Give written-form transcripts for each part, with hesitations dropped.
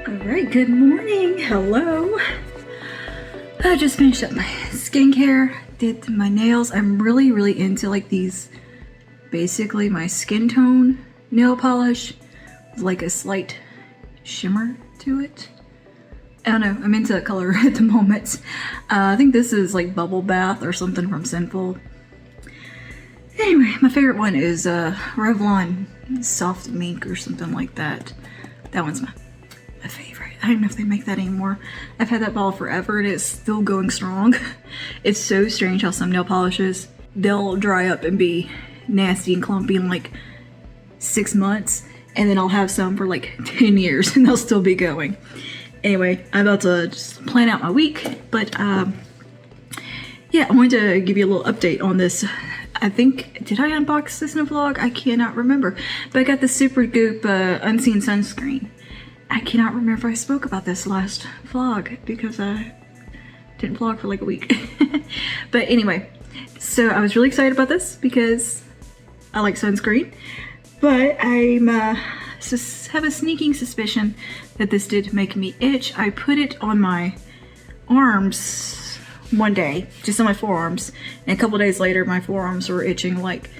Alright, good morning. Hello. I just finished up my skincare, did my nails. I'm really into like these, basically my skin tone nail polish with like a slight shimmer to it. I don't know, I'm into that color at the moment. I think this is like Bubble Bath or something from Sinful. Anyway, my favorite one is Revlon Soft Mink or something like that. That one's my favorite. I don't know if they make that anymore. I've had that bottle forever and it's still going strong. It's so strange how some nail polishes, they'll dry up and be nasty and clumpy in like 6 months, and then I'll have some for like 10 years and they'll still be going. Anyway, I'm about to just plan out my week, but yeah, I wanted to give you a little update on this. I think, did I unbox this in a vlog? I cannot remember, but I got the Super Goop Unseen Sunscreen. I cannot remember if I spoke about this last vlog because I didn't vlog for like a week. But anyway, so I was really excited about this because I like sunscreen, but I'm have a sneaking suspicion that this did make me itch. I put it on my arms one day, just on my forearms, and a couple days later my forearms were itching like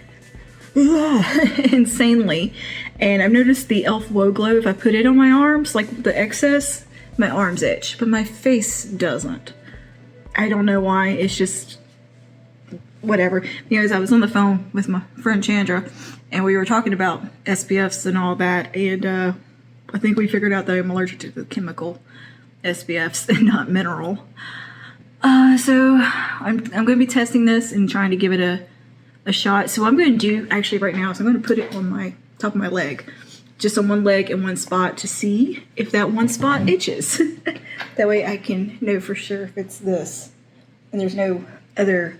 insanely. And I've noticed the e.l.f. Whoa Glow, if I put it on my arms, like the excess, my arms itch, but my face doesn't. I don't know why, it's just whatever. Anyways, I was on the phone with my friend Chandra and we were talking about SPFs and all that, and I think we figured out that I'm allergic to the chemical SPFs and not mineral. So I'm going to be testing this and trying to give it a shot. So what I'm going to do actually right now is I'm going to put it on my top of my leg, just on one leg and one spot, to see if that one spot itches. That way I can know for sure if it's this and there's no other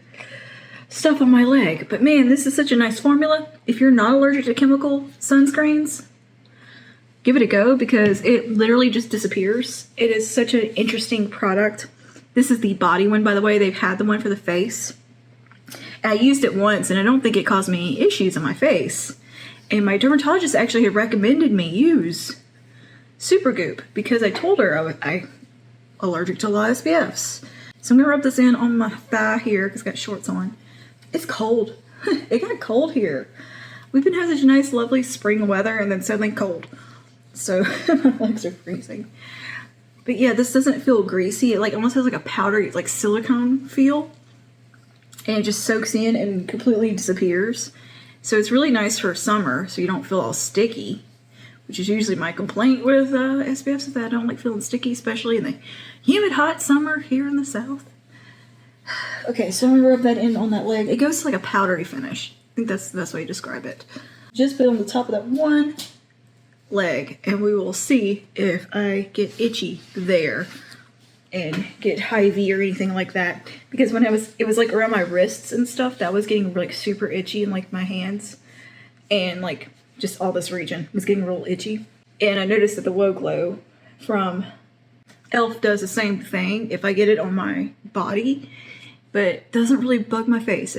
stuff on my leg. But man, this is such a nice formula. If you're not allergic to chemical sunscreens, give it a go because it literally just disappears. It is such an interesting product. This is the body one, by the way. They've had the one for the face. I used it once and I don't think it caused me any issues on my face. And my dermatologist actually had recommended me use Super Goop because I told her I'm allergic to a lot of SPFs. So I'm gonna rub this in on my thigh here because I've got shorts on. It's cold. It got cold here. We've been having such nice, lovely spring weather and then suddenly cold. So my legs are freezing. But yeah, this doesn't feel greasy. It like almost has like a powdery, like silicone feel. And it just soaks in and completely disappears. So it's really nice for summer, so you don't feel all sticky, which is usually my complaint with SPFs, is that I don't like feeling sticky, especially in the humid, hot summer here in the South. Okay, so I'm gonna rub that in on that leg. It goes to like a powdery finish. I think that's the best way to describe it. Just put it on the top of that one leg, and we will see if I get itchy there and get Hy-Vee or anything like that. Because when it was like around my wrists and stuff, that was getting like super itchy, and like my hands and like just all this region was getting real itchy. And I noticed that the Whoa Glow from e.l.f. does the same thing if I get it on my body, but it doesn't really bug my face.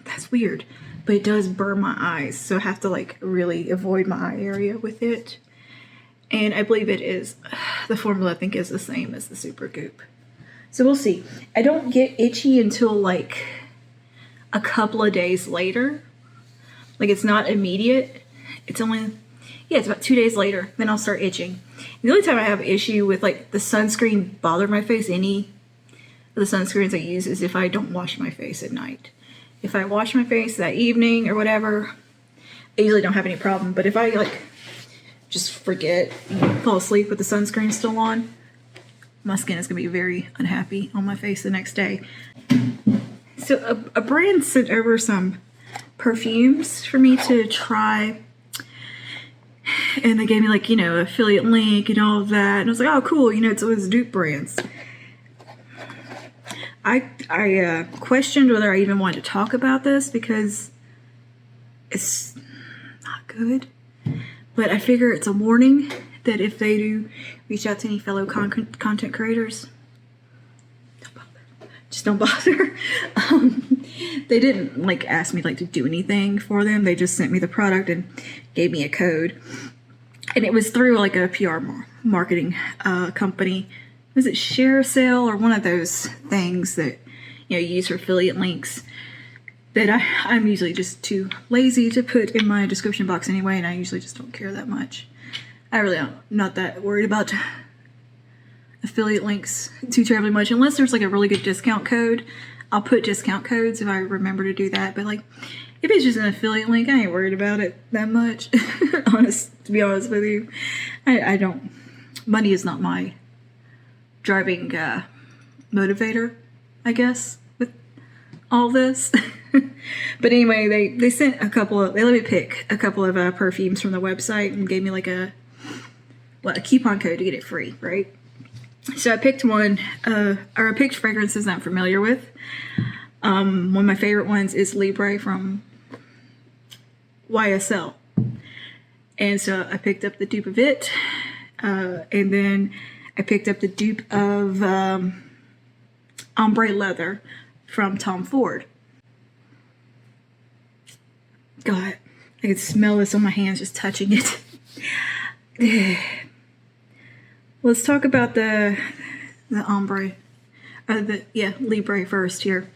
That's weird, but it does burn my eyes, so I have to like really avoid my eye area with it. And I believe it is, the formula I think is the same as the Super Goop. So we'll see. I don't get itchy until like a couple of days later. Like it's not immediate. It's only, yeah, it's about 2 days later, then I'll start itching. And the only time I have issue with like the sunscreen bother my face, any of the sunscreens I use, is if I don't wash my face at night. If I wash my face that evening or whatever, I usually don't have any problem. But if I like just forget, fall asleep with the sunscreen still on, my skin is gonna be very unhappy on my face the next day. So a brand sent over some perfumes for me to try, and they gave me like, you know, affiliate link and all of that, and I was like, oh cool, you know, it's always dupe brands. I questioned whether I even wanted to talk about this because it's not good. But I figure it's a warning that if they do reach out to any fellow content creators, don't bother. Just don't bother. They didn't like ask me like to do anything for them. They just sent me the product and gave me a code. And it was through like a PR marketing company. Was it Share a Sale or one of those things that you use for affiliate links? That I'm usually just too lazy to put in my description box anyway, and I usually just don't care that much. I really don't, not that worried about affiliate links too terribly much, unless there's like a really good discount code. I'll put discount codes if I remember to do that, but like if it's just an affiliate link, I ain't worried about it that much. To be honest with you, I don't. Money is not my driving motivator, I guess, with all this. But anyway, they sent a couple of, they let me pick a couple of perfumes from the website and gave me like a coupon code to get it free, right? So I picked one, or I picked fragrances I'm familiar with. One of my favorite ones is Libre from YSL. And so I picked up the dupe of it. And then I picked up the dupe of Ombre Leather from Tom Ford. God, I can smell this on my hands just touching it. Let's talk about the Ombre, Libre first here.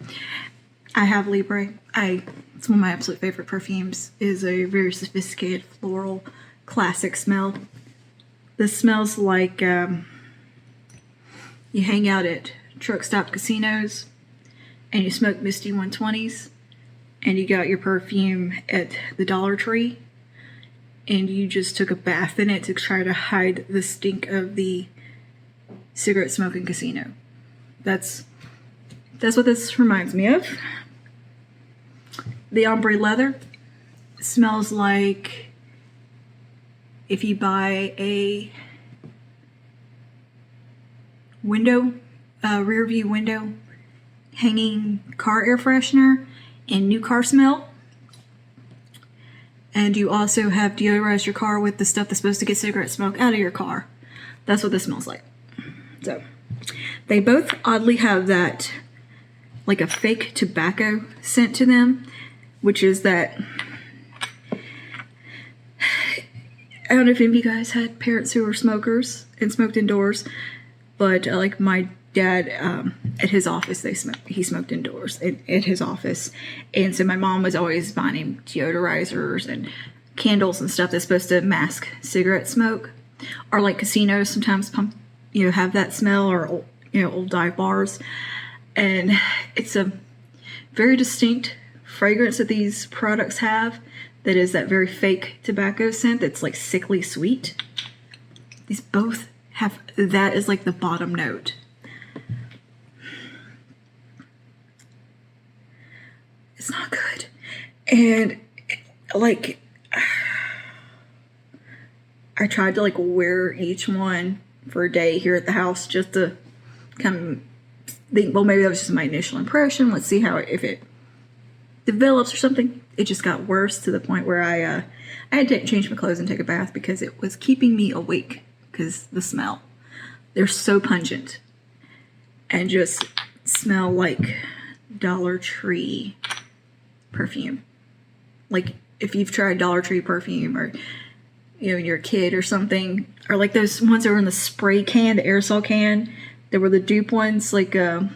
I have Libre. It's one of my absolute favorite perfumes. It is a very sophisticated floral classic smell. This smells like you hang out at truck stop casinos and you smoke Misty 120s and you got your perfume at the Dollar Tree and you just took a bath in it to try to hide the stink of the cigarette smoking casino. That's what this reminds me of. The Ombre Leather smells like if you buy a rear view window hanging car air freshener and new car smell. And you also have deodorized your car with the stuff that's supposed to get cigarette smoke out of your car. That's what this smells like. So they both oddly have that like a fake tobacco scent to them, which is that, I don't know if any of you guys had parents who were smokers and smoked indoors, but like my dad, at his office, he smoked indoors at his office. And so my mom was always buying him deodorizers and candles and stuff that's supposed to mask cigarette smoke. Or like casinos sometimes have that smell, or old dive bars. And it's a very distinct fragrance that these products have that is that very fake tobacco scent that's like sickly sweet. These both have that as like the bottom note. It's not good. And like I tried to like wear each one for a day here at the house just to kind of think, well, maybe that was just my initial impression. Let's see if it develops or something. It just got worse to the point where I had to change my clothes and take a bath because it was keeping me awake because the smell. They're so pungent and just smell like Dollar Tree perfume. Like if you've tried Dollar Tree perfume, or when you're a kid or something, or like those ones that were in the spray can, the aerosol can, that were the dupe ones. Like I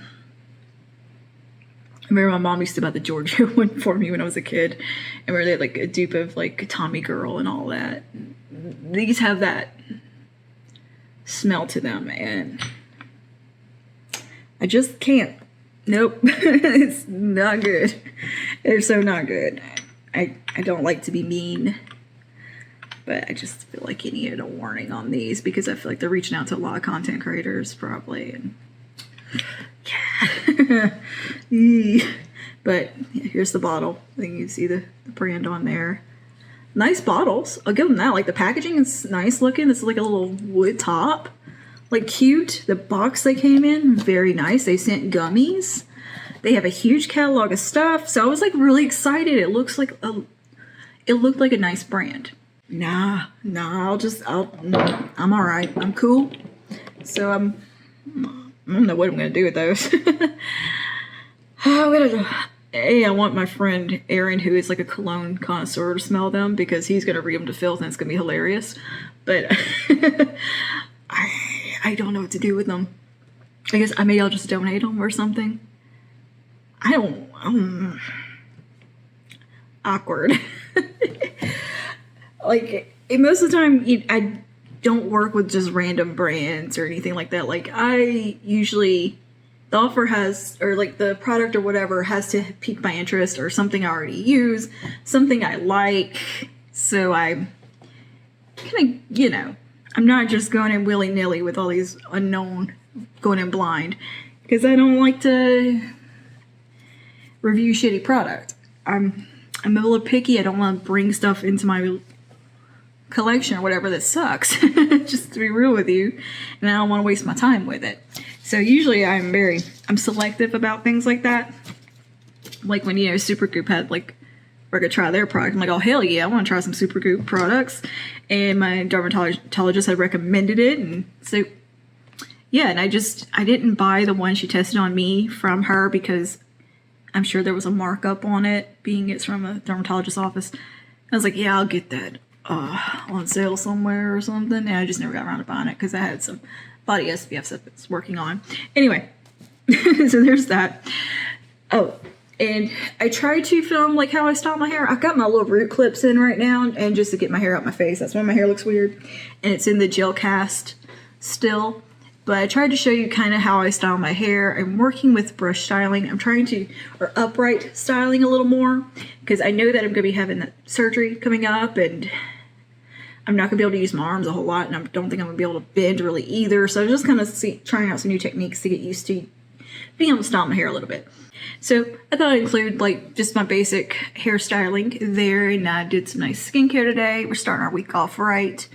remember my mom used to buy the Georgia one for me when I was a kid, and where they had like a dupe of like Tommy Girl and all that. These have that smell to them, and I just can't. Nope. It's not good. They're so not good. I don't like to be mean, but I just feel like you needed a warning on these because I feel like they're reaching out to a lot of content creators probably. And yeah. But here's the bottle. I think you can see the brand on there. Nice bottles. I'll give them that. Like the packaging is nice looking. It's like a little wood top. Like cute. The box they came in, very nice. They sent gummies. They have a huge catalog of stuff. So I was like really excited. It looked like a nice brand. Nah, I'm all right. I'm cool. So I don't know what I'm gonna do with those. I want my friend Aaron, who is like a cologne connoisseur, to smell them because he's going to read them to filth and it's going to be hilarious. But I don't know what to do with them. I guess maybe I'll just donate them or something. I don't. Awkward. Like, most of the time, I don't work with just random brands or anything like that. Like, I usually, the offer has, or like the product or whatever has to pique my interest, or something I already use, something I like. So I kind of, I'm not just going in willy-nilly with all these unknown, going in blind, because I don't like to review shitty product. I'm a little picky. I don't want to bring stuff into my collection or whatever that sucks, just to be real with you, and I don't want to waste my time with it. So usually I'm selective about things like that. Like when, Supergoop had like, where I could try their product, I'm like, oh hell yeah, I want to try some Supergoop products, and my dermatologist had recommended it, and so yeah, and I didn't buy the one she tested on me from her because I'm sure there was a markup on it, being it's from a dermatologist's office. I was like, yeah, I'll get that on sale somewhere or something. And I just never got around to buying it because I had some body SPF stuff that's working on. Anyway, so there's that. Oh, and I tried to film like how I style my hair. I've got my little root clips in right now, and just to get my hair out my face. That's why my hair looks weird. And it's in the gel cast still. But I tried to show you kind of how I style my hair. I'm working with brush styling. I'm trying to, or upright styling a little more, because I know that I'm going to be having that surgery coming up, and I'm not going to be able to use my arms a whole lot, and I don't think I'm going to be able to bend really either. So I'm just kind of trying out some new techniques to get used to being able to style my hair a little bit. So I thought I'd include like just my basic hairstyling there, and I did some nice skincare today. We're starting our week off right.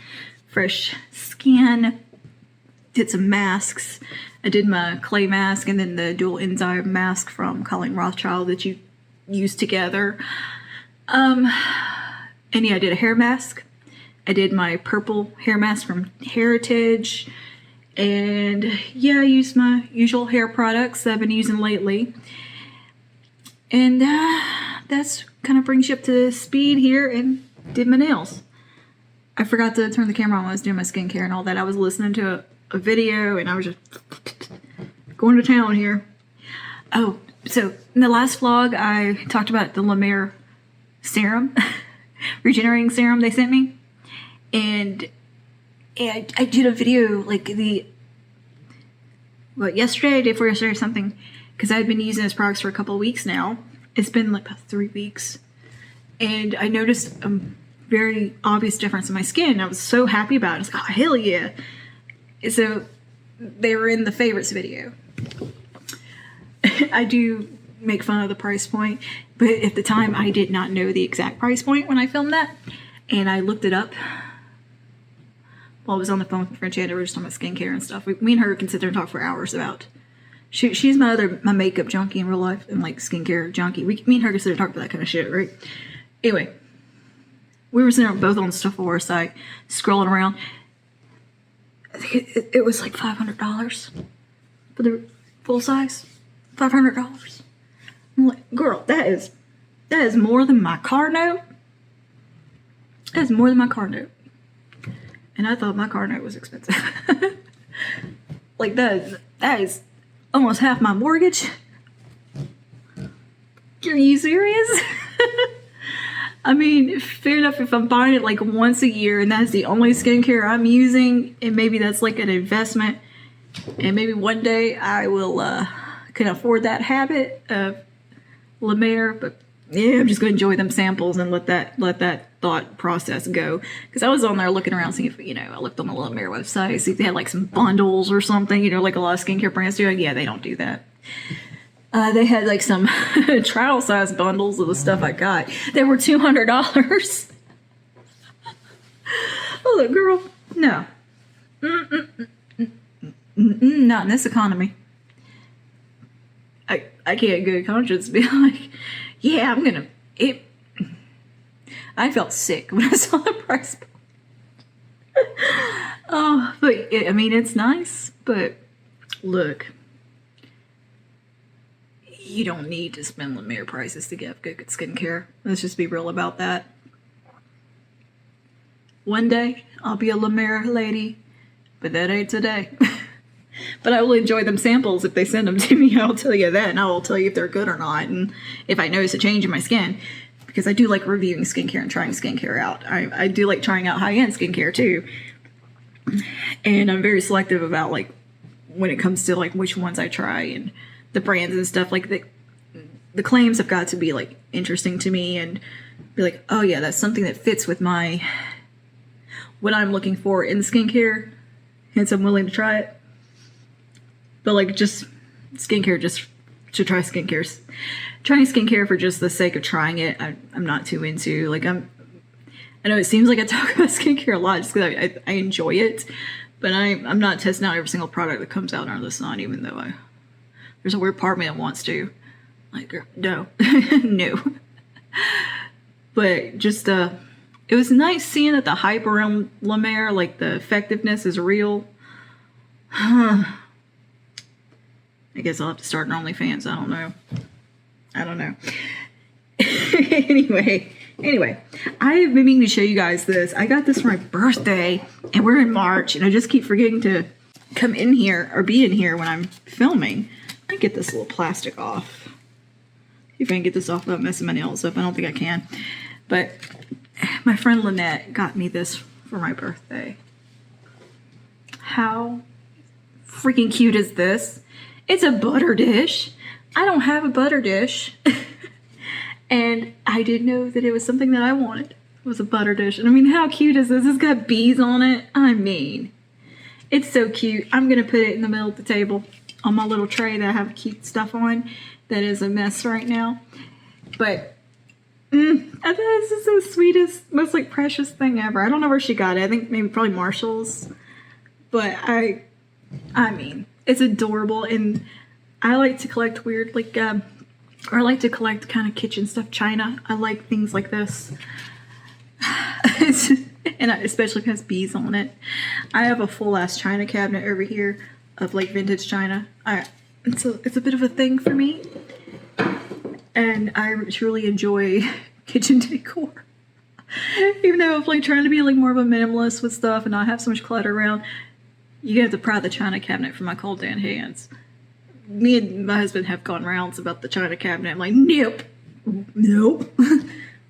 Fresh skin. Did some masks. I did my clay mask and then the dual enzyme mask from Colleen Rothschild that you use together. And yeah, I did a hair mask. I did my purple hair mask from Heritage. And yeah, I used my usual hair products that I've been using lately. And that's kind of brings you up to speed here, and did my nails. I forgot to turn the camera on when I was doing my skincare and all that. I was listening to a video and I was just going to town here. Oh, so in the last vlog I talked about the La Mer serum, regenerating serum they sent me, and I did a video like yesterday, day before yesterday or something, because I've been using this products for a couple of weeks now. It's been like about 3 weeks, and I noticed a very obvious difference in my skin. I was so happy about it. I was like, oh, hell yeah. So they were in the favorites video. I do make fun of the price point, but at the time I did not know the exact price point when I filmed that, and I looked it up while I was on the phone with Frenchie. We were just talking about skincare and stuff. Me and her can sit there and talk for hours about. She's my makeup junkie in real life, and like skincare junkie. Me and her can sit there and talk about that kind of shit, right? Anyway, we were sitting there both on the Sephora site, scrolling around. I think it was like $500 for the full size. $500. I'm like, girl, that is more than my car note. That is more than my car note. And I thought my car note was expensive. Like that is almost half my mortgage. Are you serious? I mean, fair enough if I'm buying it like once a year and that's the only skincare I'm using, and maybe that's like an investment, and maybe one day I will can afford that habit of La Mer, but yeah, I'm just gonna enjoy them samples and let that thought process go. Because I was on there looking around, seeing if I looked on the La Mer website, see if they had like some bundles or something, like a lot of skincare brands do. Yeah, they don't do that. They had like some trial size bundles of the stuff I got. They were $200. Oh, girl, no. Not in this economy. I can't in good conscience be like, yeah, I'm gonna. I felt sick when I saw the price. Oh, but it's nice. But look. you don't need to spend La Mer prices to get good skincare. Let's just be real about that. One day, I'll be a La Mer lady, but that ain't today. But I will enjoy them samples if they send them to me. I'll tell you that, and I will tell you if they're good or not, and if I notice a change in my skin. Because I do like reviewing skincare and trying skincare out. I do like trying out high-end skincare too. And I'm very selective about like when it comes to like which ones I try and the brands and stuff. Like the claims have got to be like interesting to me and be like, oh yeah, that's something that fits with my what I'm looking for in skincare. Hence I'm willing to try it. But like just skincare, just to try skincare. Trying skincare for just the sake of trying it, I'm not too into. Like I know it seems like I talk about skincare a lot just because I enjoy it, but I'm not testing out every single product that comes out under the sun, even though there's a weird part of me that wants to. Like, no, no. But just it was nice seeing that the hype around La Mer, like the effectiveness is real. I guess I'll have to start an OnlyFans. I don't know. Anyway, I have been meaning to show you guys this. I got this for my birthday, and we're in March, and I just keep forgetting to come in here or be in here when I'm filming. I get this little plastic off. See if I can get this off without messing my nails up. I don't think I can. But my friend Lynette got me this for my birthday. How freaking cute is this? It's a butter dish. I don't have a butter dish. And I didn't know that it was something that I wanted. It was a butter dish. And I mean, how cute is this? It's got bees on it. I mean, it's so cute. I'm going to put it in the middle of the table on my little tray that I have cute stuff on. That is a mess right now. But I thought this is the sweetest, most like precious thing ever. I don't know where she got it. I think maybe probably Marshall's. But I mean, it's adorable. And I like to collect weird, like, or I like to collect kind of kitchen stuff, china. I like things like this. And especially if it has bees on it. I have a full-ass china cabinet over here of like vintage china. It's a bit of a thing for me. And I truly enjoy kitchen decor. Even though I'm like trying to be like more of a minimalist with stuff and not have so much clutter around, you have to pry the china cabinet from my cold dead hands. Me and my husband have gone rounds about the china cabinet. I'm like, nope.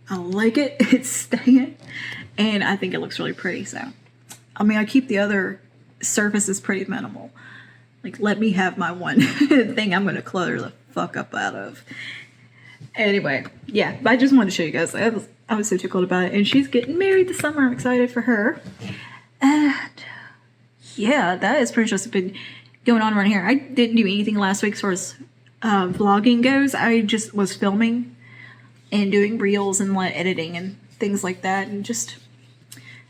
I like it. It's staying. And I think it looks really pretty. So, I mean, I keep the other surfaces pretty minimal. Like, let me have my one thing I'm going to clutter the fuck up out of. Anyway, yeah. But I just wanted to show you guys. I was so tickled about it. And she's getting married this summer. I'm excited for her. And, yeah, that is pretty much been going on around here. I didn't do anything last week as far as vlogging goes. I just was filming and doing reels and editing and things like that, and just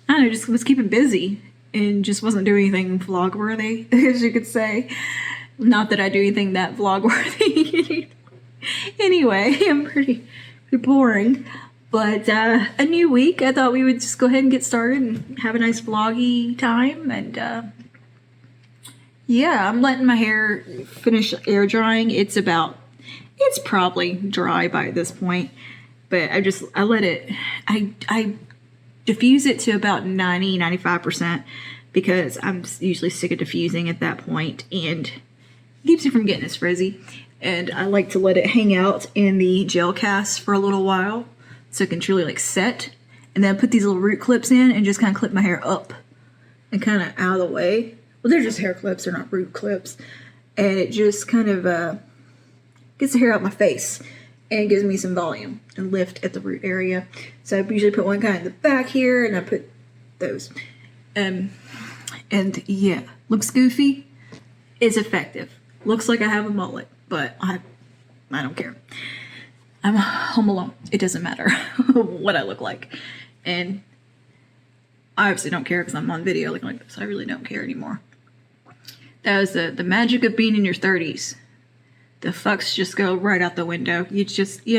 I don't know, just was keeping busy and just wasn't doing anything vlog worthy, as you could say. Not that I do anything that vlog worthy. Anyway, I'm pretty boring. But a new week. I thought we would just go ahead and get started and have a nice vloggy time. And yeah, I'm letting my hair finish air drying. It's probably dry by this point, but I let it, I diffuse it to about 95% because I'm usually sick of diffusing at that point and it keeps it from getting as frizzy. And I like to let it hang out in the gel cast for a little while so it can truly like set. And then I put these little root clips in and just kind of clip my hair up and kind of out of the way. Well, they're just hair clips, they're not root clips. And it just kind of gets the hair out my face and gives me some volume and lift at the root area. So I usually put one kind in the back here and I put those. And yeah, looks goofy, it's effective. Looks like I have a mullet, but I don't care. I'm home alone. It doesn't matter what I look like. And I obviously don't care because I'm on video looking like this. I really don't care anymore. That was the magic of being in your 30s. The fucks just go right out the window. You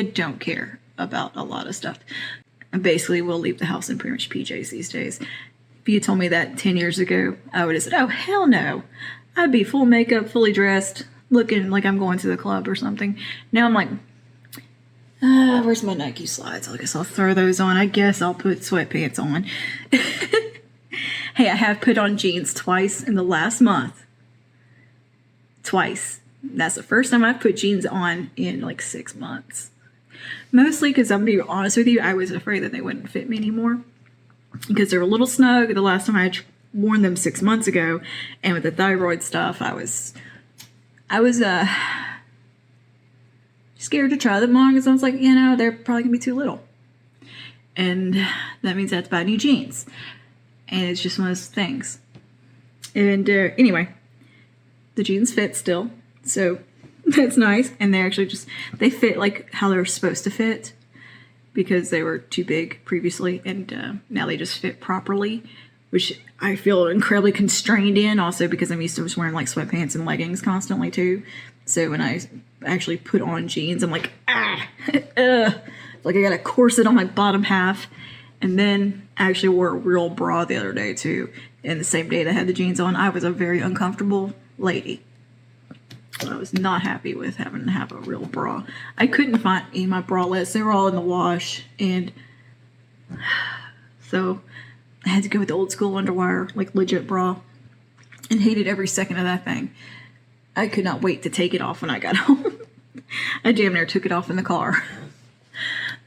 don't care about a lot of stuff. And basically, we'll leave the house in pretty much PJs these days. If you told me that 10 years ago, I would have said, oh, hell no. I'd be full makeup, fully dressed, looking like I'm going to the club or something. Now I'm like, where's my Nike slides? I guess I'll throw those on. I guess I'll put sweatpants on. Hey, I have put on jeans twice in the last month. Twice. That's the first time I've put jeans on in like 6 months. Mostly because I'm being honest with you, I was afraid that they wouldn't fit me anymore. Because they're a little snug the last time I had worn them 6 months ago. And with the thyroid stuff, I was scared to try them on because I was like, they're probably gonna be too little. And that means I have to buy new jeans. And it's just one of those things. And anyway, the jeans fit still. So that's nice. And they fit like how they're supposed to fit because they were too big previously. And now they just fit properly, which I feel incredibly constrained in also because I'm used to just wearing like sweatpants and leggings constantly too. So when I actually put on jeans, I'm like, like I got a corset on my bottom half. And then I actually wore a real bra the other day too. And the same day that I had the jeans on, I was a very uncomfortable lady. I was not happy with having to have a real bra. I couldn't find any of my bralettes. They were all in the wash. And so I had to go with the old school underwire, like legit bra. And hated every second of that thing. I could not wait to take it off when I got home. I damn near took it off in the car.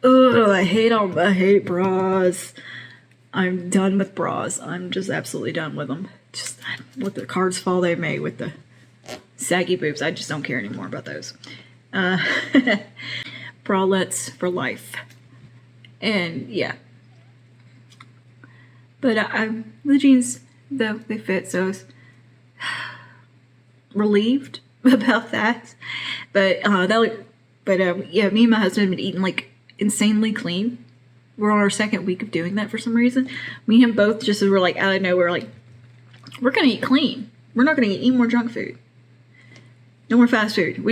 Oh, I hate bras. I'm done with bras. I'm just absolutely done with them. Just let the cards fall they may with the saggy boobs. I just don't care anymore about those. Bralettes for life. And yeah. But the jeans, though, they fit, so I was relieved about that. But yeah, me and my husband have been eating like insanely clean. We're on our second week of doing that for some reason. Me and him both just were like out of nowhere, like, we're gonna eat clean. We're not gonna eat any more junk food. No more fast food.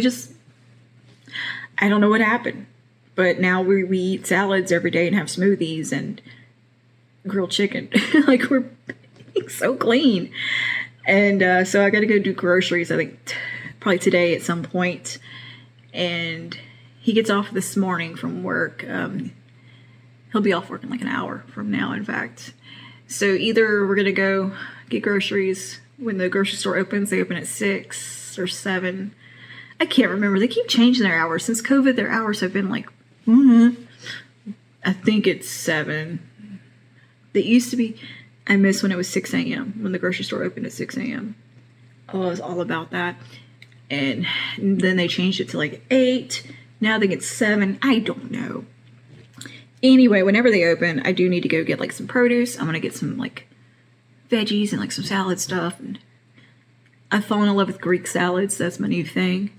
I don't know what happened. But now we eat salads every day and have smoothies and grilled chicken. Like, we're being so clean. And so I gotta go do groceries, I think probably today at some point. And he gets off this morning from work. He'll be off work in like an hour from now, in fact. So either we're gonna go get groceries when the grocery store opens. They open at 6 or 7. I can't remember. They keep changing their hours. Since COVID, their hours have been like, I think it's 7. They used to be, I miss when it was 6 a.m. when the grocery store opened at 6 a.m. Oh, I was all about that. And then they changed it to like 8. Now I think it's 7. I don't know. Anyway, whenever they open, I do need to go get like some produce. I'm going to get some like veggies and like some salad stuff. And I've fallen in love with Greek salads. That's my new thing.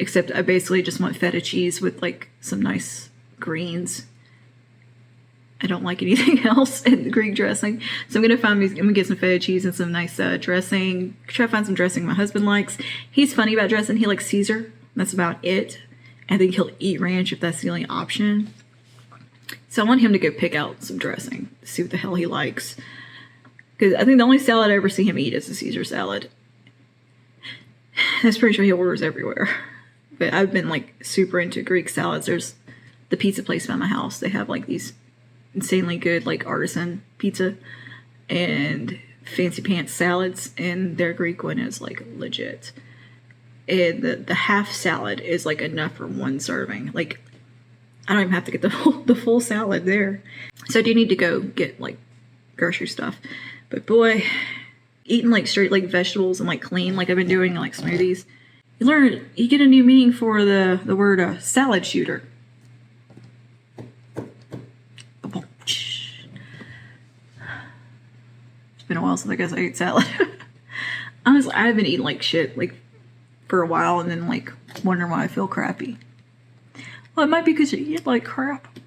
Except I basically just want feta cheese with like some nice greens. I don't like anything else in the Greek dressing. So I'm gonna get some feta cheese and some nice dressing. Try to find some dressing my husband likes. He's funny about dressing. He likes Caesar. That's about it. I think he'll eat ranch if that's the only option. So I want him to go pick out some dressing, see what the hell he likes. Because I think the only salad I ever see him eat is a Caesar salad. That's pretty sure he orders everywhere. But I've been like super into Greek salads. There's the pizza place by my house. They have like these insanely good like artisan pizza and fancy pants salads, and their Greek one is like legit. And the half salad is like enough for one serving. Like, I don't even have to get the full salad there. So I do need to go get like grocery stuff. But boy, eating like straight like vegetables and like clean like I've been doing, like smoothies, you get a new meaning for the word salad shooter. It's been a while since I guess I ate salad. Honestly, I've been eating like shit like for a while and then like wondering why I feel crappy. Well, it might be because you eat like crap.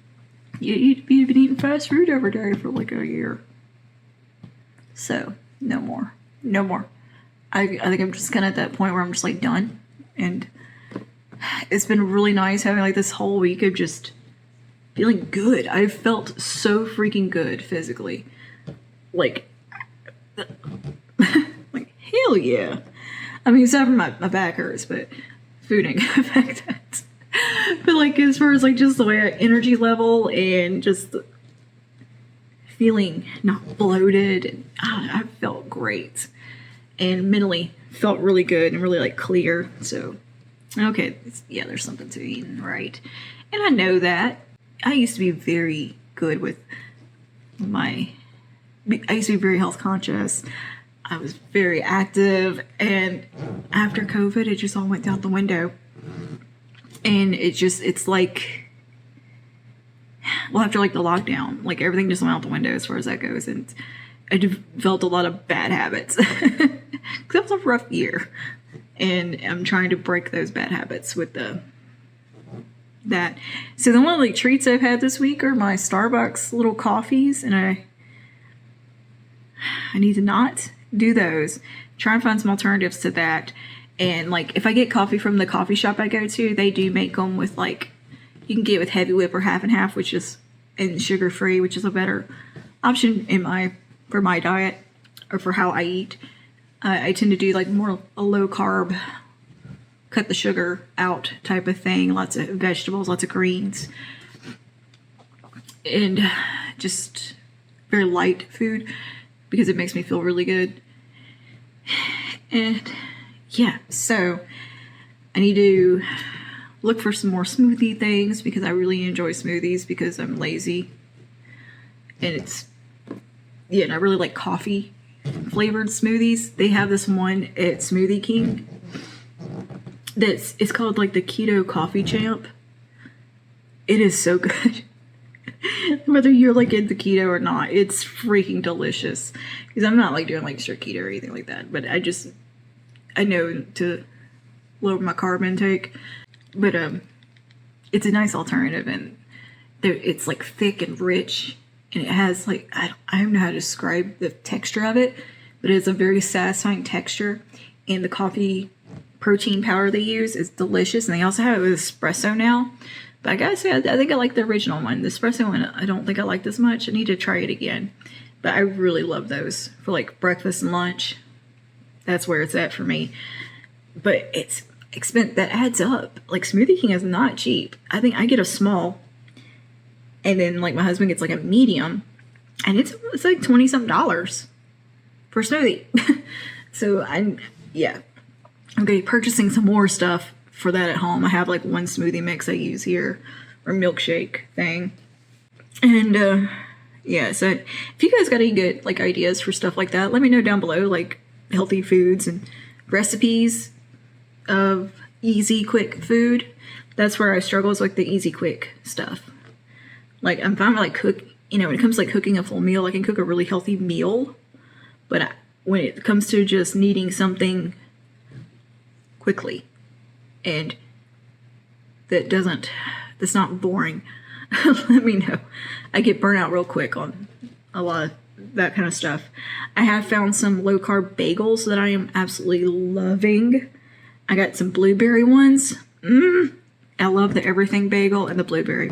You've been eating fast food every day for like a year. So, no more. No more. I think I'm just kind of at that point where I'm just like done. And it's been really nice having like this whole week of just feeling good. I've felt so freaking good physically. Like, like hell yeah. I mean, except for my back hurts, but food ain't gonna affect that. But like as far as like just the way energy level and just feeling not bloated, and I felt great. And mentally felt really good and really like clear. So, okay, yeah, there's something to eating, right? And I know that. I used to be very good with I used to be very health conscious. I was very active, and after COVID, it just all went out the window. And it's like, well, after like the lockdown, like everything just went out the window as far as that goes. And I developed a lot of bad habits. Because that was a rough year. And I'm trying to break those bad habits with that. So the only like treats I've had this week are my Starbucks little coffees, and I need to not do those. Try and find some alternatives to that. And like if I get coffee from the coffee shop I go to, they do make them with like, you can get it with heavy whip or half and half, which is and sugar free, which is a better option for my diet or for how I eat. I tend to do like more a low carb, cut the sugar out type of thing. Lots of vegetables, lots of greens, and just very light food because it makes me feel really good. And yeah, so I need to look for some more smoothie things because I really enjoy smoothies because I'm lazy. And and I really like coffee flavored smoothies. They have this one at Smoothie King it's called like the Keto Coffee Champ. It is so good. Whether you're like into keto or not, it's freaking delicious. Because I'm not like doing like strict keto or anything like that, but I know to lower my carb intake. But it's a nice alternative, and it's like thick and rich, and it has like I don't know how to describe the texture of it, but it's a very satisfying texture. And the coffee protein powder they use is delicious, and they also have it with espresso now. But I gotta say, I think I like the original one. The espresso one, I don't think I like this much. I need to try it again. But I really love those for like breakfast and lunch. That's where it's at for me. But it's expensive. That adds up. Like Smoothie King is not cheap. I think I get a small, and then like my husband gets like a medium, and it's like $20-something for a smoothie. So I'm going to be purchasing some more stuff for that at home. I have like one smoothie mix I use here, or milkshake thing. And so if you guys got any good like ideas for stuff like that, let me know down below, like healthy foods and recipes of easy quick food. That's where I struggle, is like the easy quick stuff. Like I'm fine with like when it comes to like cooking a full meal, I can cook a really healthy meal, but when it comes to just needing something quickly and that's not boring, let me know. I get burnt out real quick on a lot of that kind of stuff. I have found some low carb bagels that I am absolutely loving. I got some blueberry ones. I love the everything bagel and the blueberry.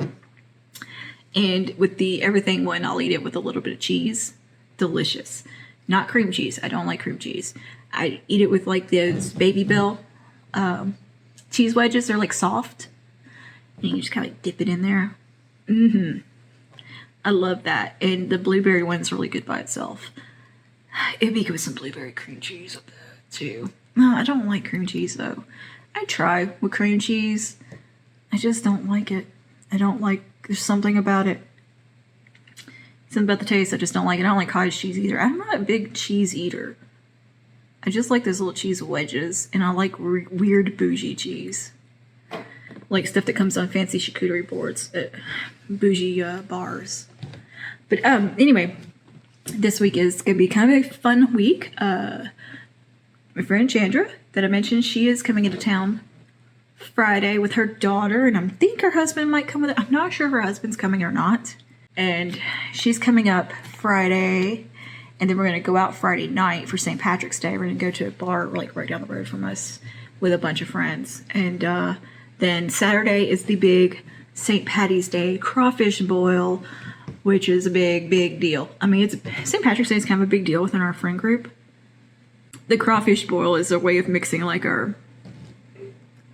And with the everything one, I'll eat it with a little bit of cheese. Delicious. Not cream cheese. I don't like cream cheese. I eat it with like those Baby Bell cheese wedges. They're like soft, and you just kind of like dip it in there. I love that. And the blueberry one's really good by itself. It'd be good with some blueberry cream cheese with that too. No, I don't like cream cheese though. I try with cream cheese. I just don't like it. There's something about it. Something about the taste I just don't like. I don't like cottage cheese either. I'm not a big cheese eater. I just like those little cheese wedges, and I like weird bougie cheese. Like stuff that comes on fancy charcuterie boards at bougie bars. But anyway, this week is going to be kind of a fun week. My friend Chandra that I mentioned, she is coming into town Friday with her daughter, and I think her husband might come with her. I'm not sure if her husband's coming or not. And she's coming up Friday, and then we're going to go out Friday night for St. Patrick's Day. We're going to go to a bar like right down the road from us with a bunch of friends. And then Saturday is the big St. Patty's Day crawfish boil, which is a big, big deal. I mean, St. Patrick's Day is kind of a big deal within our friend group. the crawfish boil is a way of mixing like our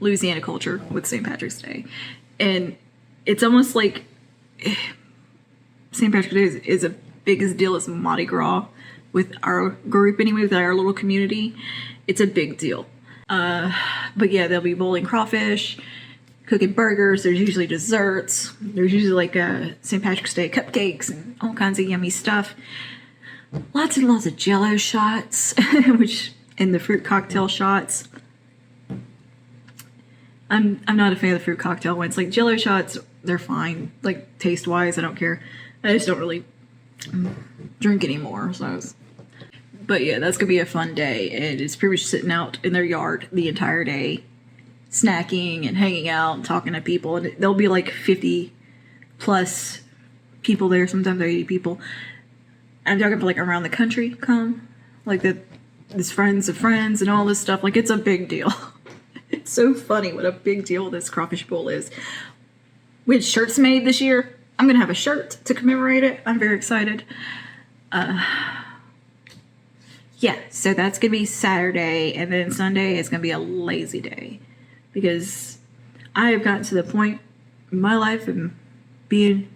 Louisiana culture with St. Patrick's Day. And it's almost like St. Patrick's Day is a big as deal as Mardi Gras with our group anyway, with our little community. It's a big deal. But yeah, they'll be boiling crawfish, cooking burgers. There's usually desserts. There's usually like St. Patrick's Day cupcakes and all kinds of yummy stuff. Lots and lots of Jello shots, and the fruit cocktail shots. I'm not a fan of the fruit cocktail ones. Like Jello shots, they're fine. Like taste wise, I don't care. I just don't really drink anymore. But yeah, that's gonna be a fun day, and it's pretty much sitting out in their yard the entire day, snacking and hanging out and talking to people. And there'll be like 50 plus people there. Sometimes 80 people. I'm talking about like around the country come, like this friends of friends and all this stuff. Like it's a big deal. It's so funny what a big deal this crawfish bowl is. We had shirts made this year. I'm gonna have a shirt to commemorate it. I'm very excited. Yeah, so that's gonna be Saturday, and then Sunday is gonna be a lazy day because I have gotten to the point in my life and being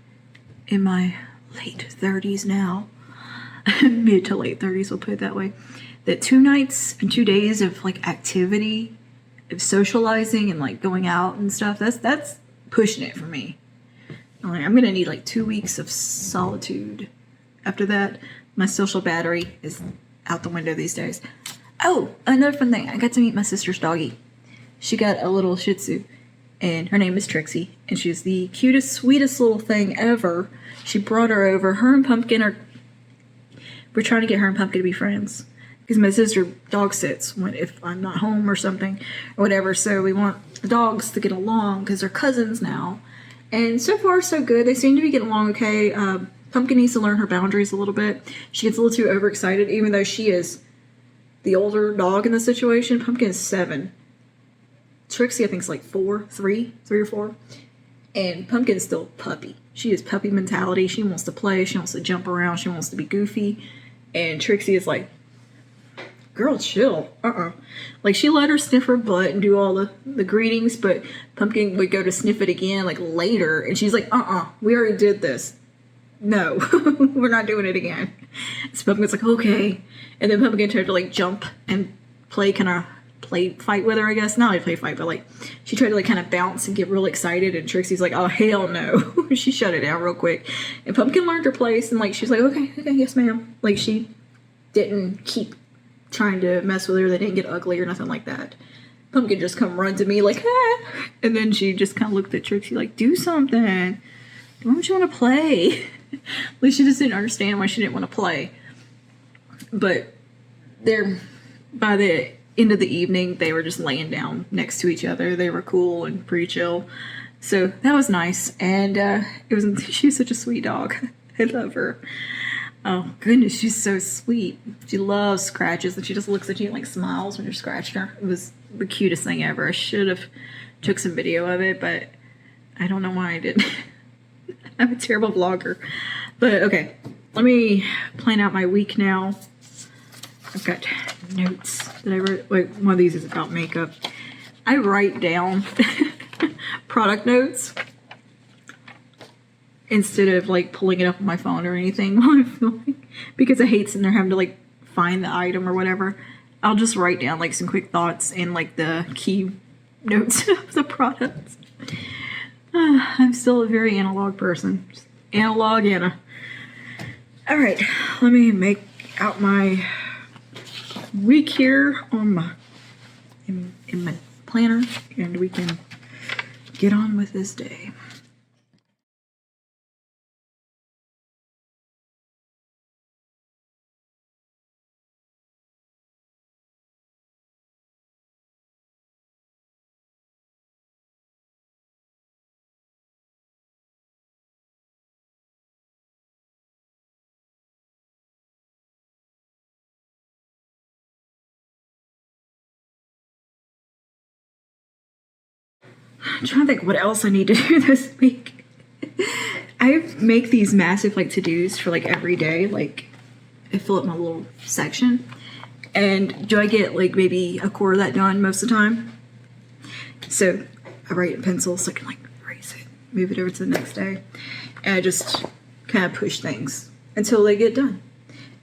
in my late 30s now. Mid to late 30s, we'll put it that way, that 2 nights and 2 days of like activity, of socializing and like going out and stuff, that's pushing it for me. I'm gonna need like 2 weeks of solitude. After that, my social battery is out the window these days. Oh, another fun thing, I got to meet my sister's doggy. She got a little Shih Tzu, and her name is Trixie, and she's the cutest, sweetest little thing ever. She brought her over. Her and Pumpkin we're trying to get her and Pumpkin to be friends because my sister dog sits if I'm not home or something or whatever. So we want the dogs to get along because they're cousins now. And so far, so good. They seem to be getting along okay. Pumpkin needs to learn her boundaries a little bit. She gets a little too overexcited, even though she is the older dog in the situation. Pumpkin is 7. Trixie, I think, is like 3 or 4. And Pumpkin's still puppy. She is puppy mentality. She wants to play. She wants to jump around. She wants to be goofy. And Trixie is like, girl, chill. Like, she let her sniff her butt and do all the greetings, but Pumpkin would go to sniff it again, like, later. And she's like, we already did this. No, we're not doing it again. So Pumpkin's like, okay. And then Pumpkin tried to, like, jump and fight with her, I guess. Not really play fight, but, like, she tried to, like, kind of bounce and get real excited. And Trixie's like, oh, hell no. She shut it down real quick. And Pumpkin learned her place. And, like, she's like, okay, yes, ma'am. Like, she didn't keep trying to mess with her. They didn't get ugly or nothing like that. Pumpkin just come run to me like, ah. And then she just kind of looked at Trixie like, do something. Why don't you want to play? At least she just didn't understand why she didn't want to play. But by the end of the evening, they were just laying down next to each other. They were cool and pretty chill. So that was nice. And she's such a sweet dog. I love her. Oh goodness, she's so sweet. She loves scratches, and she just looks at you and like smiles when you're scratching her. It was the cutest thing ever. I should have took some video of it, but I don't know why I didn't. I'm a terrible vlogger. But okay, let me plan out my week now. I've got notes that I wrote. Wait, one of these is about makeup. I write down product notes instead of like pulling it up on my phone or anything while I'm filming, because I hate sitting there having to like find the item or whatever. I'll just write down like some quick thoughts and like the key notes of the products. I'm still a very analog person. Just analog Anna. Alright, let me make out my week here on in my planner, and we can get on with this day. I'm trying to think what else I need to do this week. I make these massive like to-dos for like every day. Like I fill up my little section, And do I get like maybe a quarter of that done most of the time? So I write in pencil so I can like erase it, move it over to the next day. And I just kind of push things until they get done.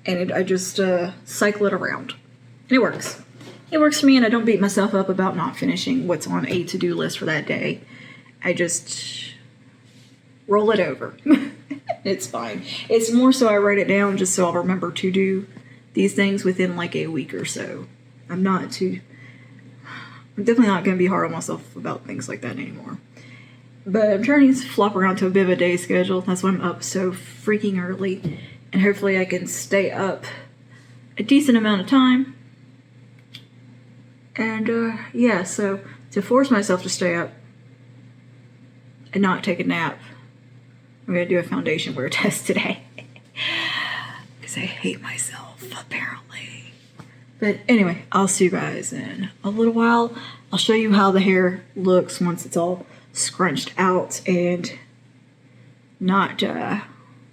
And I just cycle it around. And it works. It works for me, and I don't beat myself up about not finishing what's on a to-do list for that day. I just roll it over. It's fine. It's more so I write it down just so I'll remember to do these things within like a week or so. I'm definitely not going to be hard on myself about things like that anymore. But I'm trying to flop around to a bit of a day schedule. That's why I'm up so freaking early. And hopefully I can stay up a decent amount of time. And yeah, so to force myself to stay up and not take a nap, I'm going to do a foundation wear test today. Because I hate myself, apparently. But anyway, I'll see you guys in a little while. I'll show you how the hair looks once it's all scrunched out and not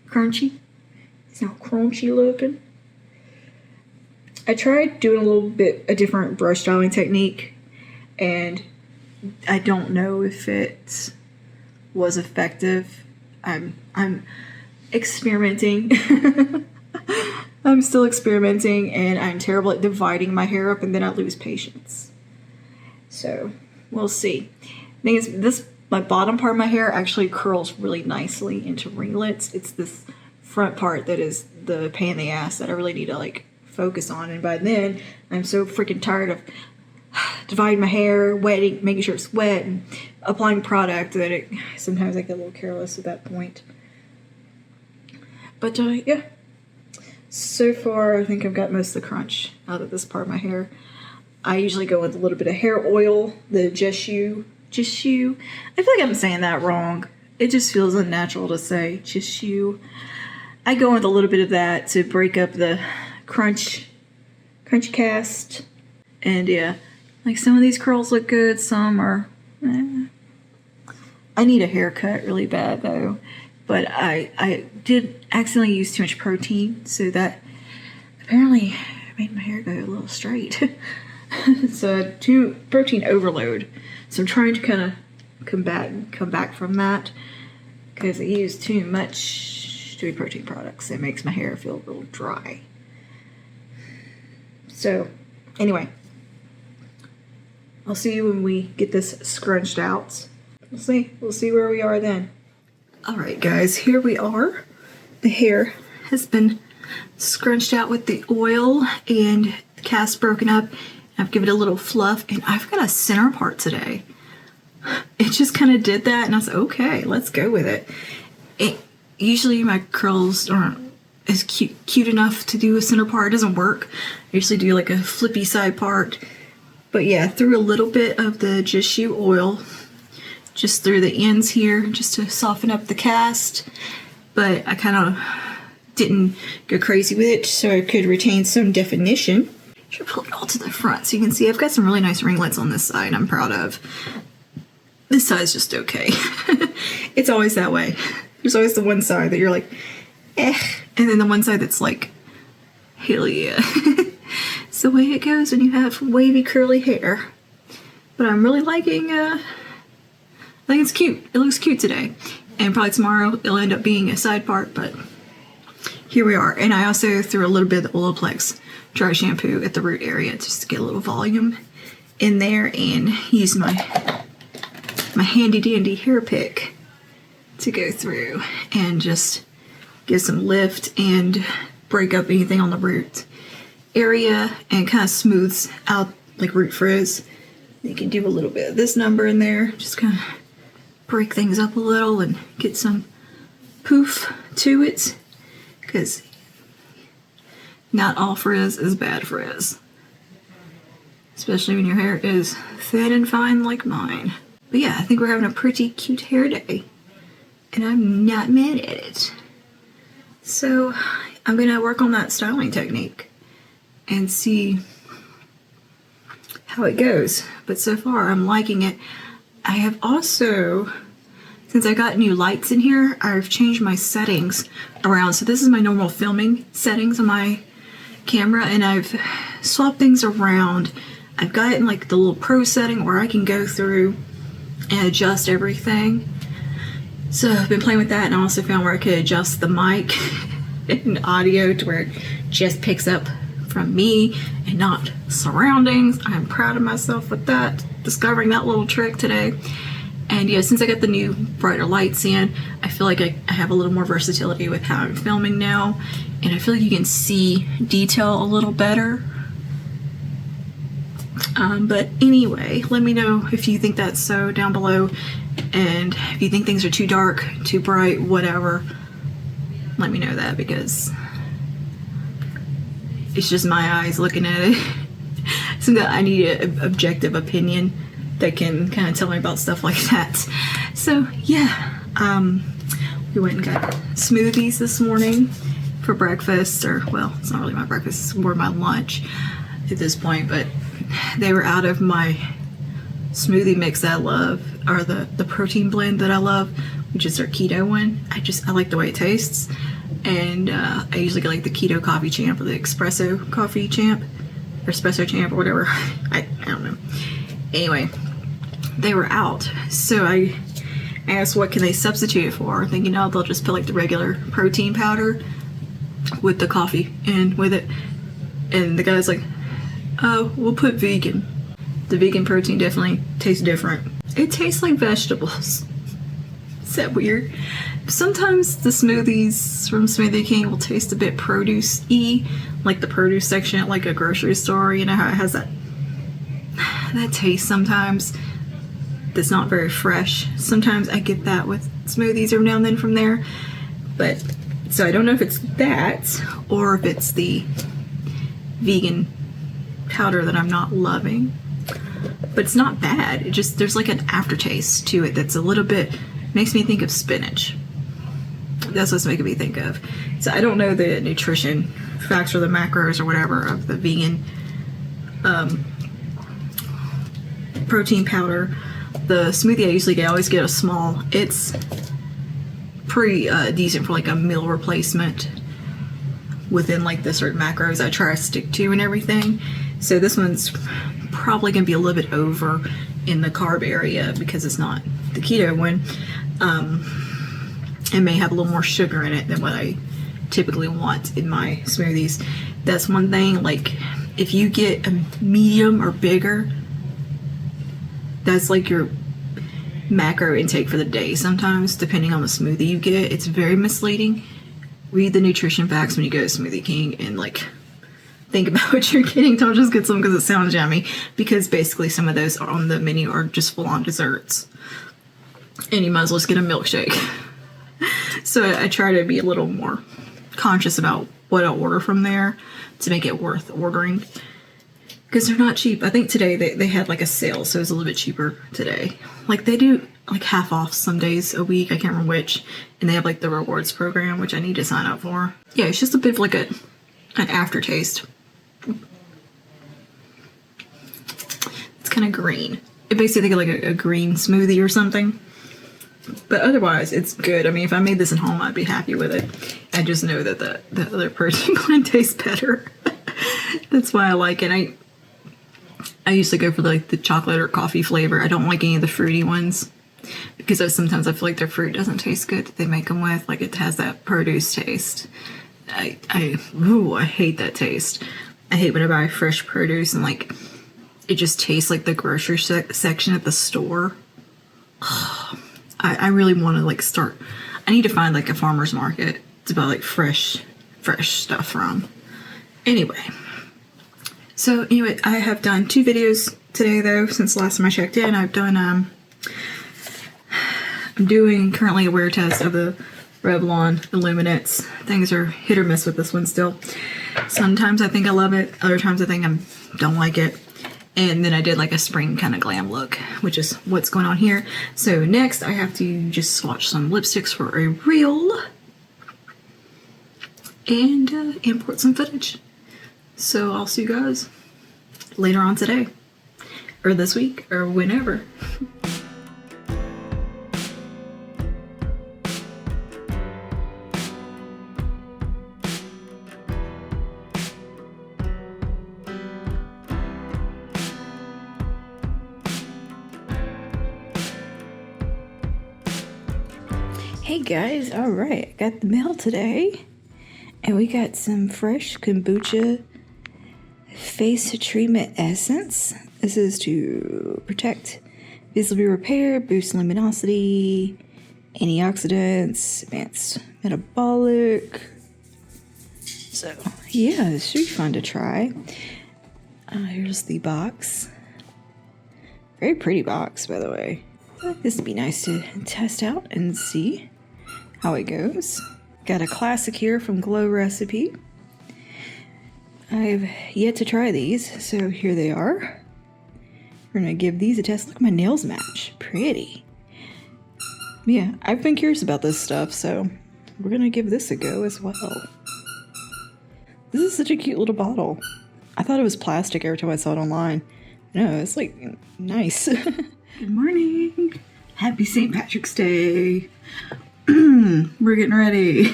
crunchy. It's not crunchy looking. I tried doing a little bit a different brush styling technique, and I don't know if it was effective. I'm experimenting. I'm still experimenting, and I'm terrible at dividing my hair up, and then I lose patience. So we'll see. The thing is, my bottom part of my hair actually curls really nicely into ringlets. It's this front part that is the pain in the ass that I really need to like focus on. And by then, I'm so freaking tired of dividing my hair, wetting, making sure it's wet, and applying product that sometimes I get a little careless at that point. But yeah, so far I think I've got most of the crunch out of this part of my hair. I usually go with a little bit of hair oil, the Just You. I feel like I'm saying that wrong. It just feels unnatural to say Just You. I go with a little bit of that to break up the crunch cast. And yeah, like some of these curls look good, some are I need a haircut really bad though. But I did accidentally use too much protein, so that apparently made my hair go a little straight. So too protein overload. So I'm trying to kind of come back from that, because I use too much dewy protein products. It makes my hair feel a little dry. So anyway, I'll see you when we get this scrunched out. We'll see where we are then. All right, guys, here we are. The hair has been scrunched out with the oil and the cast broken up. I've given it a little fluff, and I've got a center part today. It just kind of did that, and I was like, okay, let's go with it. Usually my curls aren't as cute enough to do a center part. It doesn't work. I usually do like a flippy side part. But yeah, threw a little bit of the Just You oil just through the ends here just to soften up the cast. But I kind of didn't go crazy with it so I could retain some definition. Should pull it all to the front so you can see I've got some really nice ringlets on this side I'm proud of. This side's just okay. It's always that way. There's always the one side that you're like, eh. And then the one side that's like, hell yeah. It's the way it goes when you have wavy curly hair. But I'm really liking, I think it's cute. It looks cute today. And probably tomorrow it'll end up being a side part, but here we are. And I also threw a little bit of the Olaplex dry shampoo at the root area just to get a little volume in there, and use my handy dandy hair pick to go through and just give some lift and break up anything on the root area, and kind of smooths out like root frizz. You can do a little bit of this number in there, just kind of break things up a little and get some poof to it, because not all frizz is bad frizz, especially when your hair is thin and fine like mine. But yeah, I think we're having a pretty cute hair day, and I'm not mad at it. So I'm gonna work on that styling technique and see how it goes. But so far I'm liking it. I have also, since I got new lights in here, I've changed my settings around. So this is my normal filming settings on my camera, and I've swap things around. I've got it in like the little pro setting where I can go through and adjust everything. So I've been playing with that, and I also found where I could adjust the mic and audio to where it just picks up from me and not surroundings. I'm proud of myself with that, discovering that little trick today. And yeah, since I got the new brighter lights in, I feel like I have a little more versatility with how I'm filming now, and I feel like you can see detail a little better. But anyway, let me know if you think that's so down below, and if you think things are too dark, too bright, whatever, let me know that, because it's just my eyes looking at it. So that I need an objective opinion that can kind of tell me about stuff like that. So yeah, we went and got smoothies this morning for breakfast, or well, it's not really my breakfast, it's more my lunch at this point, but they were out of my smoothie mix that I love, or the protein blend that I love, which is their keto one. I like the way it tastes, and I usually get like the keto coffee champ or the espresso coffee champ or espresso champ or whatever. I don't know. Anyway, they were out, so I asked what can they substitute it for, thinking, oh, they'll just put like the regular protein powder with the coffee in with it. And the guy's like, oh, we'll put vegan. The vegan protein definitely tastes different. It tastes like vegetables. Is that weird? Sometimes the smoothies from Smoothie King will taste a bit produce-y, like the produce section at like a grocery store. You know how it has that taste sometimes that's not very fresh. Sometimes I get that with smoothies every now and then from there. But so I don't know if it's that or if it's the vegan powder that I'm not loving. But it's not bad. It just, there's like an aftertaste to it that's a little bit, makes me think of spinach. That's what's making me think of. So I don't know the nutrition facts or the macros or whatever of the vegan protein powder. The smoothie I usually get, I always get a small. It's pretty decent for like a meal replacement within like the certain macros I try to stick to and everything. So this one's probably gonna be a little bit over in the carb area because it's not the keto one. It may have a little more sugar in it than what I typically want in my smoothies. That's one thing. Like if you get a medium or bigger, that's like your macro intake for the day. Sometimes depending on the smoothie you get, it's very misleading. Read the nutrition facts when you go to Smoothie King and like think about what you're getting. Don't just get some because it sounds yummy, because basically some of those are on the menu are just full-on desserts, and you might as well just get a milkshake. So I try to be a little more conscious about what I'll order from there to make it worth ordering, because they're not cheap. I think today they had like a sale, so it was a little bit cheaper today. Like they do like half off some days a week, I can't remember which, and they have like the rewards program, which I need to sign up for. Yeah, it's just a bit of like an aftertaste. It's kind of green. It basically think of like a green smoothie or something. But otherwise, it's good. I mean, if I made this at home, I'd be happy with it. I just know that the other protein blend tastes better. That's why I like it. I usually go for like the chocolate or coffee flavor. I don't like any of the fruity ones, because sometimes I feel like their fruit doesn't taste good that they make them with. Like it has that produce taste. I hate that taste. I hate when I buy fresh produce and like it just tastes like the grocery section at the store. I really want to like start. I need to find like a farmer's market to buy like fresh stuff from. Anyway, I have done 2 videos today though since the last time I checked in. I've done I'm doing currently a wear test of the Revlon Illuminates. Things are hit or miss with this one still. Sometimes I think I love it, other times I think I don't like it. And then I did like a spring kind of glam look, which is what's going on here. So next I have to just swatch some lipsticks for a reel and import some footage. So I'll see you guys later on today, or this week, or whenever. Hey guys, alright, I got the mail today. And we got some fresh kombucha face treatment essence. This is to protect, visibly repair, boost luminosity, antioxidants, advance metabolic. So, yeah, this should be fun to try. Here's the box. Very pretty box, by the way. This would be nice to test out and see how it goes. Got a classic here from Glow Recipe. I've yet to try these, so here they are. We're gonna give these a test. Look, my nails match. Pretty. Yeah, I've been curious about this stuff, so we're gonna give this a go as well. This is such a cute little bottle. I thought it was plastic every time I saw it online. No, it's like nice. Good morning. Happy St. Patrick's Day. We're getting ready.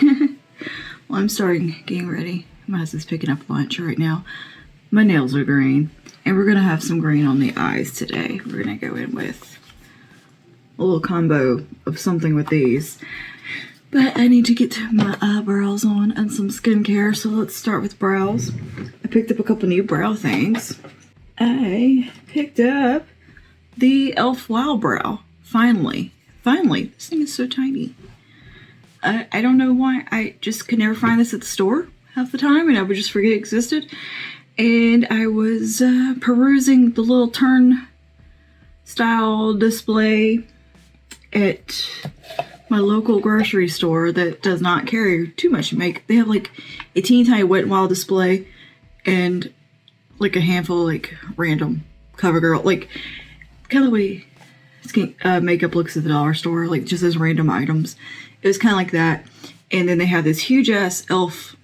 Well, I'm starting getting ready. My husband's picking up lunch right now. My nails are green, and we're gonna have some green on the eyes today. We're gonna go in with a little combo of something with these. But I need to get my eyebrows on and some skincare, so let's start with brows. I picked up a couple new brow things. I picked up the e.l.f. Wow Brow. Finally, this thing is so tiny. I don't know why. I just could never find this at the store half the time, and I would just forget it existed. And I was perusing the little turnstile display at my local grocery store that does not carry too much makeup. They have like a teeny tiny Wet n Wild display and like a handful of like random CoverGirl, like kind of the way makeup looks at the dollar store, like just as random items. It was kind of like that. And then they have this huge ass e.l.f.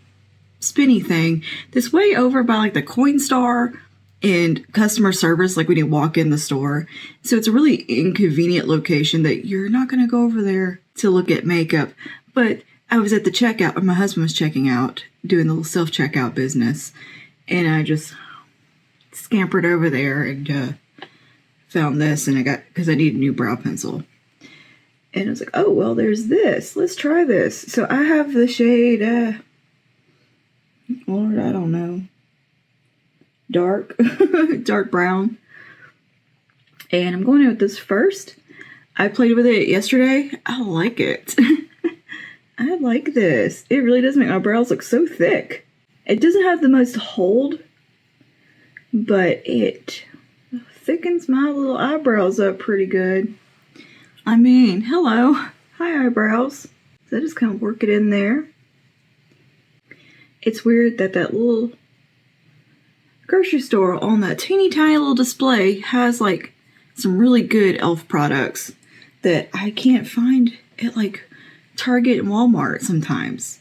spinny thing that's way over by like the Coinstar and customer service, like when you walk in the store. So it's a really inconvenient location that you're not going to go over there to look at makeup. But I was at the checkout, or my husband was checking out, doing the little self-checkout business. And I just scampered over there and found this, and because I need a new brow pencil. And I was like, oh, well, there's this. Let's try this. So I have the shade, Lord, I don't know. Dark brown. And I'm going in with this first. I played with it yesterday. I like it. I like this. It really does make my brows look so thick. It doesn't have the most hold, but it thickens my little eyebrows up pretty good. I mean, hello. Hi, eyebrows. So I just kind of work it in there. It's weird that little grocery store on that teeny tiny little display has like some really good e.l.f. products that I can't find at like Target and Walmart sometimes.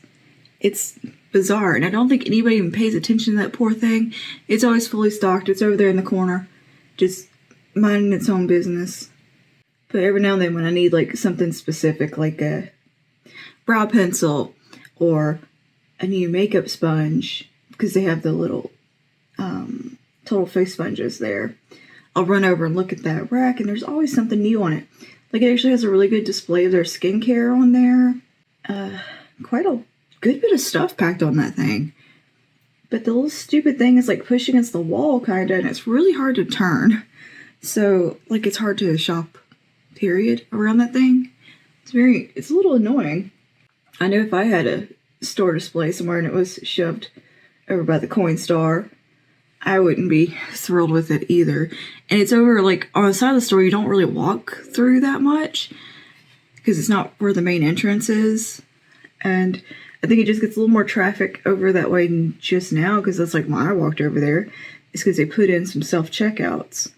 It's bizarre, and I don't think anybody even pays attention to that poor thing. It's always fully stocked. It's over there in the corner, just minding its own business. But every now and then when I need like something specific, like a brow pencil or a new makeup sponge, because they have the little total face sponges there, I'll run over and look at that rack, and there's always something new on it. Like, it actually has a really good display of their skincare on there. Quite a good bit of stuff packed on that thing. But the little stupid thing is like pushed against the wall kind of, and it's really hard to turn. So like it's hard to shop, period, around that thing. It's a little annoying. I know if I had a store display somewhere and it was shoved over by the Coinstar, I wouldn't be thrilled with it either. And it's over like on the side of the store, you don't really walk through that much because it's not where the main entrance is. And I think it just gets a little more traffic over that way than just now, because that's like why I walked over there. It's because they put in some self-checkouts.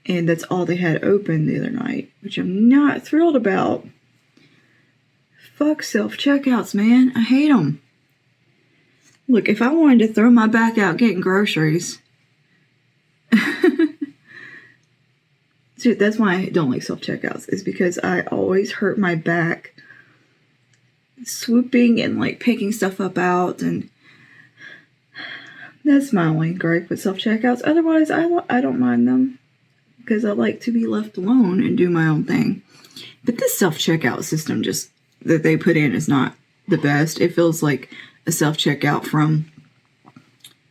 And that's all they had open the other night, which I'm not thrilled about. Fuck self-checkouts, man. I hate them. Look, if I wanted to throw my back out getting groceries... Dude, that's why I don't like self-checkouts, is because I always hurt my back swooping and like picking stuff up out, and that's my only gripe with self-checkouts. Otherwise, I don't mind them, because I like to be left alone and do my own thing. But this self-checkout system just that they put in is not the best. It feels like a self-checkout from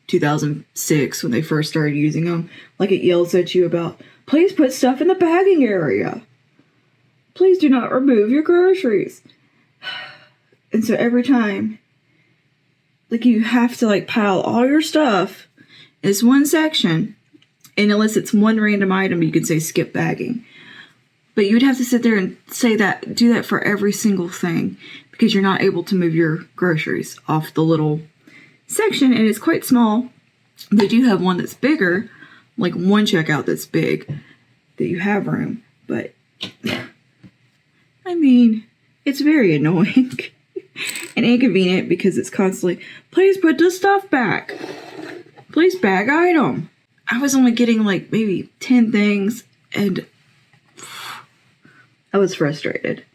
2006 when they first started using them. Like it yells at you about, please put stuff in the bagging area. Please do not remove your groceries. And so every time, like you have to like pile all your stuff in this one section. And unless it's one random item, you can say skip bagging. But you would have to sit there and do that for every single thing because you're not able to move your groceries off the little section, and it's quite small. They do have one that's bigger, like one checkout that's big, that you have room. But, I mean, it's very annoying and inconvenient because it's constantly, please put the stuff back. Please bag item. I was only getting like maybe 10 things, and I was frustrated.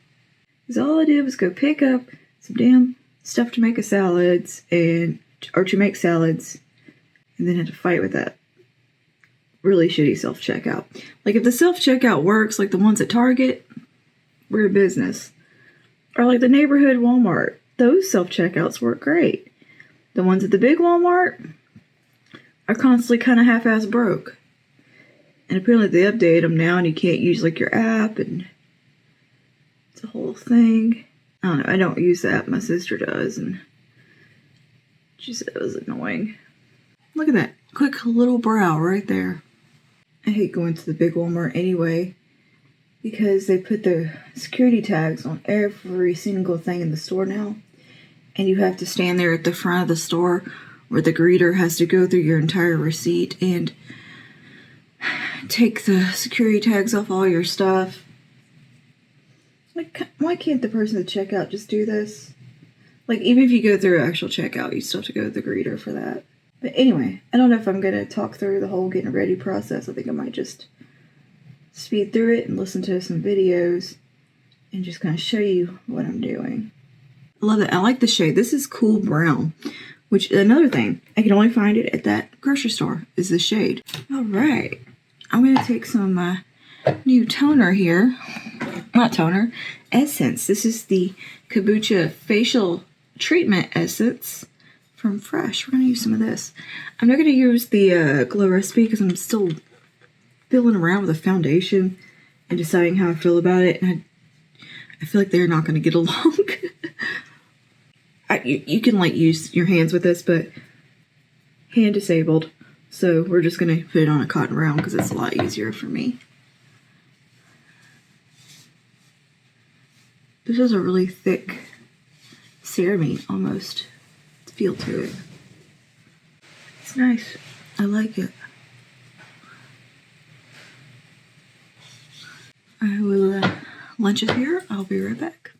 Because all I did was go pick up some damn stuff to make salads, or to make salads, and then had to fight with that really shitty self-checkout. Like if the self-checkout works, like the ones at Target, we're a business. Or like the neighborhood Walmart, those self-checkouts work great. The ones at the big Walmart are constantly kind of half-ass broke. And apparently they update them now and you can't use like your app, and it's a whole thing. I don't know, I don't use the app, my sister does, and she said it was annoying. Look at that quick little brow right there. I hate going to the big Walmart anyway because they put the security tags on every single thing in the store now. And you have to stand there at the front of the store where the greeter has to go through your entire receipt and take the security tags off all your stuff. Like, why can't the person at checkout just do this? Like, even if you go through actual checkout, you still have to go to the greeter for that. But anyway, I don't know if I'm going to talk through the whole getting ready process. I think I might just speed through it and listen to some videos and just kind of show you what I'm doing. I love it. I like the shade. This is cool brown, which another thing, I can only find it at that grocery store, is the shade. All right. I'm going to take some new toner here. Not toner, essence. This is the Kombucha Facial Treatment Essence from Fresh. We're going to use some of this. I'm not going to use the Glow Recipe because I'm still fiddling around with a foundation and deciding how I feel about it. And I feel like they're not going to get along. You can like use your hands with this, but hand disabled. So we're just going to put it on a cotton round because it's a lot easier for me. This has a really thick, serum-y almost feel to it. It's nice. I like it. I will lunch it here. I'll be right back.